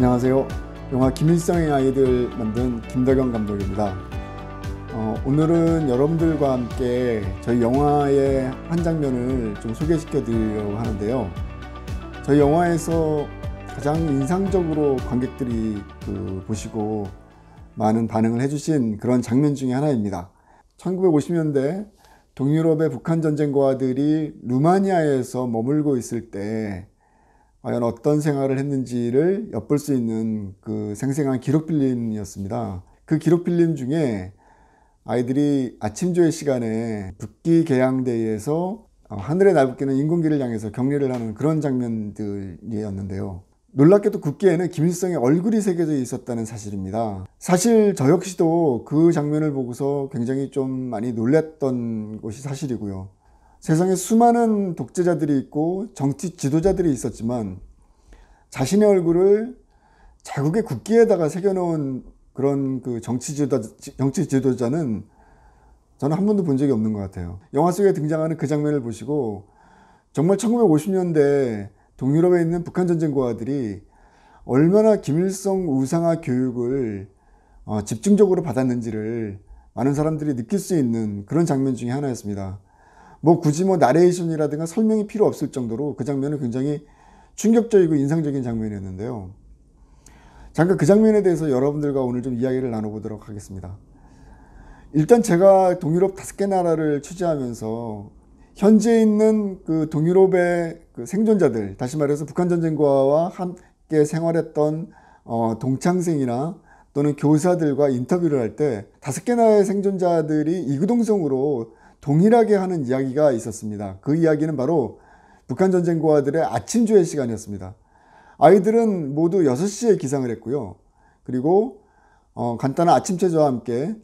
안녕하세요. 영화 김일성의 아이들 만든 김덕영 감독입니다. 오늘은 여러분들과 함께 저희 영화의 한 장면을 좀 소개시켜 드리려고 하는데요. 저희 영화에서 가장 인상적으로 관객들이 보시고 많은 반응을 해주신 그런 장면 중에 하나입니다. 1950년대 동유럽의 북한 전쟁과들이 루마니아에서 머물고 있을 때 과연 어떤 생활을 했는지를 엿볼 수 있는 그 생생한 기록필름이었습니다. 그 기록필름 중에 아이들이 아침조회 시간에 북기 개양대에서 하늘에 날붙기는 인공기를 향해서 격려를 하는 그런 장면들이었는데요. 놀랍게도 국기에는 김일성의 얼굴이 새겨져 있었다는 사실입니다. 사실 저 역시도 그 장면을 보고서 굉장히 좀 많이 놀랐던 것이 사실이고요. 세상에 수많은 독재자들이 있고 정치 지도자들이 있었지만 자신의 얼굴을 자국의 국기에다가 새겨놓은 그런 그 정치 지도자는 저는 한 번도 본 적이 없는 것 같아요. 영화 속에 등장하는 그 장면을 보시고 정말 1950년대 동유럽에 있는 북한 전쟁고아들이 얼마나 김일성 우상화 교육을 집중적으로 받았는지를 많은 사람들이 느낄 수 있는 그런 장면 중에 하나였습니다. 굳이 나레이션이라든가 설명이 필요 없을 정도로 그 장면은 굉장히 충격적이고 인상적인 장면이었는데요. 잠깐 그 장면에 대해서 여러분들과 오늘 좀 이야기를 나눠보도록 하겠습니다. 일단 제가 동유럽 5개 나라를 취재하면서 현재 있는 그 동유럽의 그 생존자들, 다시 말해서 북한 전쟁과와 함께 생활했던 동창생이나 또는 교사들과 인터뷰를 할 때 5개 나라의 생존자들이 이구동성으로 동일하게 하는 이야기가 있었습니다. 그 이야기는 바로 북한 전쟁고아들의 아침조회 시간이었습니다. 아이들은 모두 6시에 기상을 했고요. 그리고 간단한 아침 체조와 함께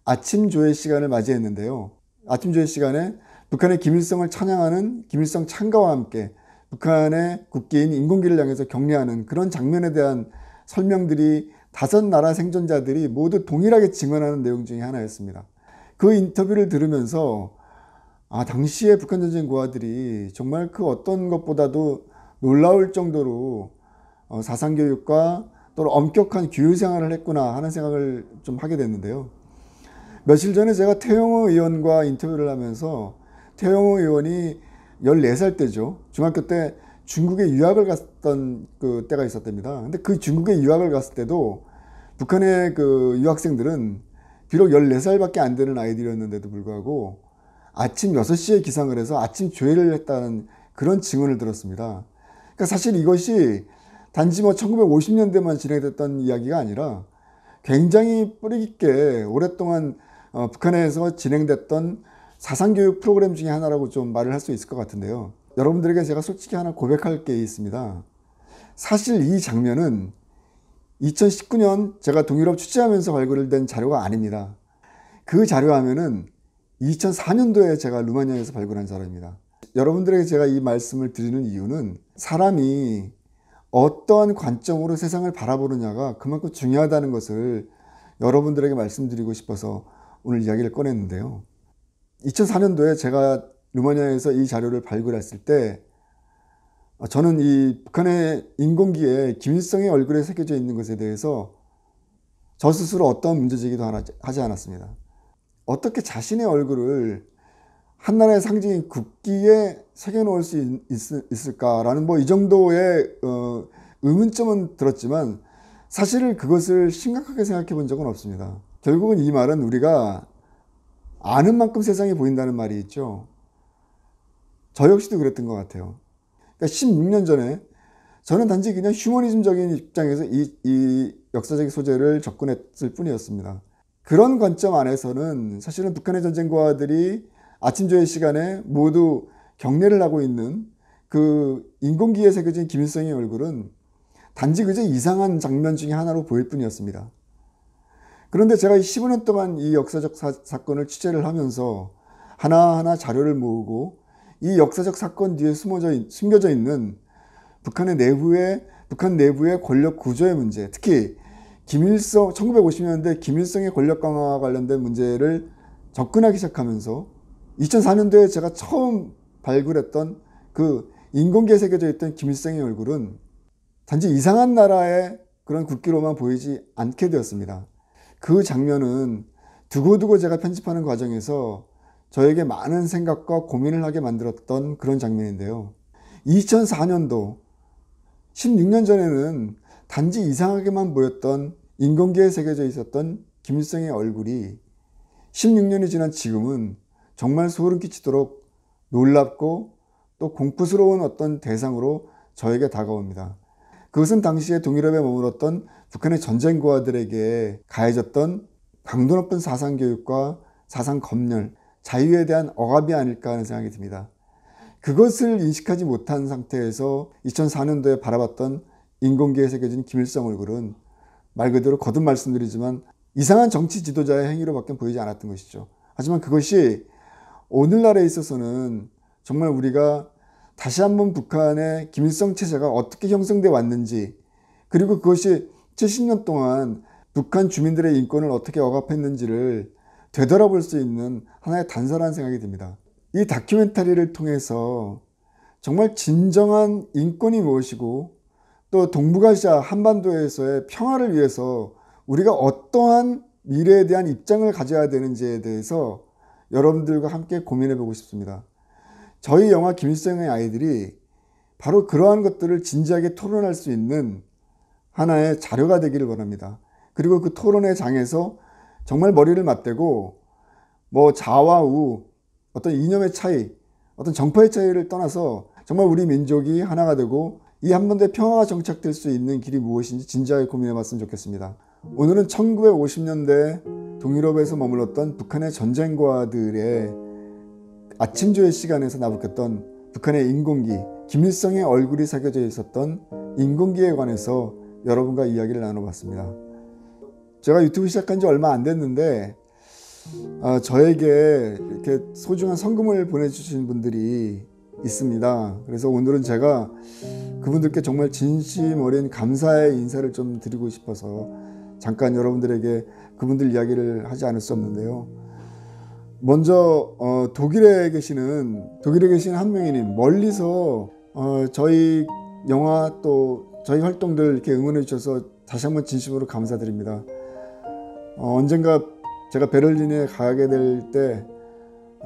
아침조회 시간을 맞이했는데요. 아침조회 시간에 북한의 김일성을 찬양하는 김일성 찬가와 함께 북한의 국기인 인공기를 향해서 격려하는 그런 장면에 대한 설명들이 5나라 생존자들이 모두 동일하게 증언하는 내용 중에 하나였습니다. 그 인터뷰를 들으면서 당시에 북한 전쟁 고아들이 정말 그 어떤 것보다도 놀라울 정도로 사상교육과 또는 엄격한 규율 생활을 했구나 하는 생각을 좀 하게 됐는데요. 며칠 전에 제가 태영호 의원과 인터뷰를 하면서 태영호 의원이 14살 때죠. 중학교 때 중국에 유학을 갔던 그 때가 있었답니다. 근데 그 중국에 유학을 갔을 때도 북한의 그 유학생들은 비록 14살밖에 안 되는 아이들이었는데도 불구하고 아침 6시에 기상을 해서 아침 조회를 했다는 그런 증언을 들었습니다. 그러니까 사실 이것이 단지 1950년대만 진행됐던 이야기가 아니라 굉장히 뿌리 깊게 오랫동안 북한에서 진행됐던 사상교육 프로그램 중에 하나라고 좀 말을 할 수 있을 것 같은데요. 여러분들에게 제가 솔직히 하나 고백할 게 있습니다. 사실 이 장면은 2019년 제가 동유럽 취재하면서 발굴된 자료가 아닙니다. 그 자료화면은 2004년도에 제가 루마니아에서 발굴한 자료입니다. 여러분들에게 제가 이 말씀을 드리는 이유는 사람이 어떠한 관점으로 세상을 바라보느냐가 그만큼 중요하다는 것을 여러분들에게 말씀드리고 싶어서 오늘 이야기를 꺼냈는데요. 2004년도에 제가 루마니아에서 이 자료를 발굴했을 때 저는 이 북한의 인공기에 김일성의 얼굴에 새겨져 있는 것에 대해서 저 스스로 어떤 문제제기도 하지 않았습니다. 어떻게 자신의 얼굴을 한 나라의 상징인 국기에 새겨놓을 수 있을까라는 이 정도의 의문점은 들었지만 사실 그것을 심각하게 생각해 본 적은 없습니다. 결국은 이 말은 우리가 아는 만큼 세상이 보인다는 말이 있죠. 저 역시도 그랬던 것 같아요. 그러니까 16년 전에 저는 단지 그냥 휴머니즘적인 입장에서 이 역사적 소재를 접근했을 뿐이었습니다. 그런 관점 안에서는 사실은 북한의 전쟁고아들이 아침조회 시간에 모두 경례를 하고 있는 그 인공기에 새겨진 김일성의 얼굴은 단지 그저 이상한 장면 중에 하나로 보일 뿐이었습니다. 그런데 제가 15년 동안 이 역사적 사건을 취재를 하면서 하나하나 자료를 모으고 이 역사적 사건 뒤에 숨겨져 있는 북한 내부의 권력 구조의 문제, 특히 1950년대 김일성의 권력 강화와 관련된 문제를 접근하기 시작하면서 2004년도에 제가 처음 발굴했던 그 인공기에 새겨져 있던 김일성의 얼굴은 단지 이상한 나라의 그런 굵기로만 보이지 않게 되었습니다. 그 장면은 두고두고 제가 편집하는 과정에서 저에게 많은 생각과 고민을 하게 만들었던 그런 장면인데요. 2004년도 16년 전에는 단지 이상하게만 보였던 인공기에 새겨져 있었던 김일성의 얼굴이 16년이 지난 지금은 정말 소름 끼치도록 놀랍고 또 공포스러운 어떤 대상으로 저에게 다가옵니다. 그것은 당시에 동유럽에 머물렀던 북한의 전쟁고아들에게 가해졌던 강도 높은 사상교육과 사상검열, 자유에 대한 억압이 아닐까 하는 생각이 듭니다. 그것을 인식하지 못한 상태에서 2004년도에 바라봤던 인공기에 새겨진 김일성 얼굴은 말 그대로 거듭 말씀드리지만 이상한 정치 지도자의 행위로밖에 보이지 않았던 것이죠. 하지만 그것이 오늘날에 있어서는 정말 우리가 다시 한번 북한의 김일성 체제가 어떻게 형성되어 왔는지, 그리고 그것이 70년 동안 북한 주민들의 인권을 어떻게 억압했는지를 되돌아볼 수 있는 하나의 단서라는 생각이 듭니다. 이 다큐멘터리를 통해서 정말 진정한 인권이 무엇이고 또 동북아시아 한반도에서의 평화를 위해서 우리가 어떠한 미래에 대한 입장을 가져야 되는지에 대해서 여러분들과 함께 고민해 보고 싶습니다. 저희 영화 김일성의 아이들이 바로 그러한 것들을 진지하게 토론할 수 있는 하나의 자료가 되기를 원합니다. 그리고 그 토론의 장에서 정말 머리를 맞대고 뭐 자와 우, 어떤 이념의 차이, 어떤 정파의 차이를 떠나서 정말 우리 민족이 하나가 되고 이 한반도의 평화가 정착될 수 있는 길이 무엇인지 진지하게 고민해 봤으면 좋겠습니다. 오늘은 1950년대 동유럽에서 머물렀던 북한의 전쟁고아들의 아침조회 시간에서 나부꼈던 북한의 인공기, 김일성의 얼굴이 새겨져 있었던 인공기에 관해서 여러분과 이야기를 나눠봤습니다. 제가 유튜브 시작한 지 얼마 안 됐는데 저에게 이렇게 소중한 성금을 보내주신 분들이 있습니다. 그래서 오늘은 제가 그분들께 정말 진심 어린 감사의 인사를 좀 드리고 싶어서 잠깐 여러분들에게 그분들 이야기를 하지 않을 수 없는데요. 먼저 독일에 계시는 한명희님, 멀리서 저희 영화 또 저희 활동들 이렇게 응원해 주셔서 다시 한번 진심으로 감사드립니다. 언젠가 제가 베를린에 가게 될 때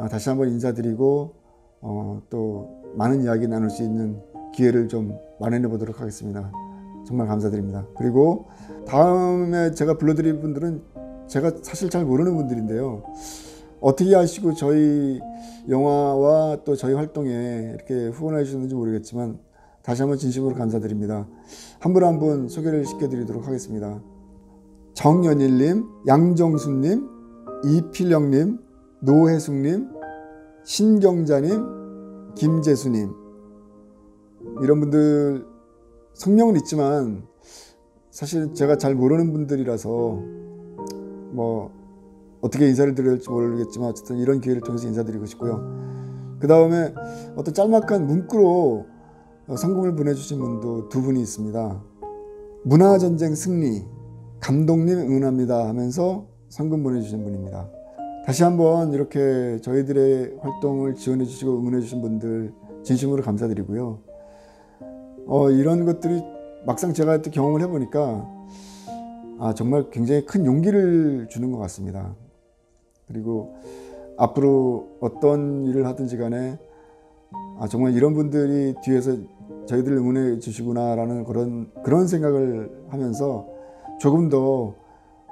다시 한번 인사드리고 또 많은 이야기 나눌 수 있는 기회를 좀 마련해 보도록 하겠습니다. 정말 감사드립니다. 그리고 다음에 제가 불러드릴 분들은 제가 사실 잘 모르는 분들인데요. 어떻게 하시고 저희 영화와 또 저희 활동에 이렇게 후원해 주셨는지 모르겠지만 다시 한번 진심으로 감사드립니다. 한 분 한 분 소개를 시켜드리도록 하겠습니다. 정연일님, 양정수님, 이필영님, 노혜숙님, 신경자님, 김재수님, 이런 분들 성명은 있지만 사실 제가 잘 모르는 분들이라서 뭐 어떻게 인사를 드려야 할지 모르겠지만 어쨌든 이런 기회를 통해서 인사드리고 싶고요. 그 다음에 어떤 짤막한 문구로 성금을 보내주신 분도 두 분이 있습니다. 문화전쟁 승리, 감독님 응원합니다 하면서 성금 보내주신 분입니다. 다시 한번 이렇게 저희들의 활동을 지원해 주시고 응원해 주신 분들 진심으로 감사드리고요. 이런 것들이 막상 제가 또 경험을 해보니까 정말 굉장히 큰 용기를 주는 것 같습니다. 그리고 앞으로 어떤 일을 하든지 간에 정말 이런 분들이 뒤에서 저희들을 응원해 주시구나 라는 그런 생각을 하면서 조금 더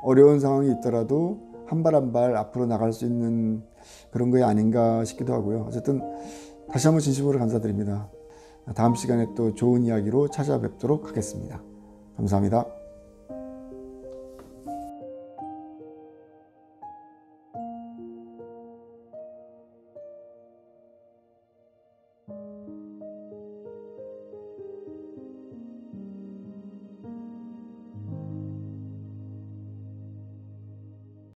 어려운 상황이 있더라도 한 발 한 발 앞으로 나갈 수 있는 그런 게 아닌가 싶기도 하고요. 어쨌든 다시 한번 진심으로 감사드립니다. 다음 시간에 또 좋은 이야기로 찾아뵙도록 하겠습니다. 감사합니다.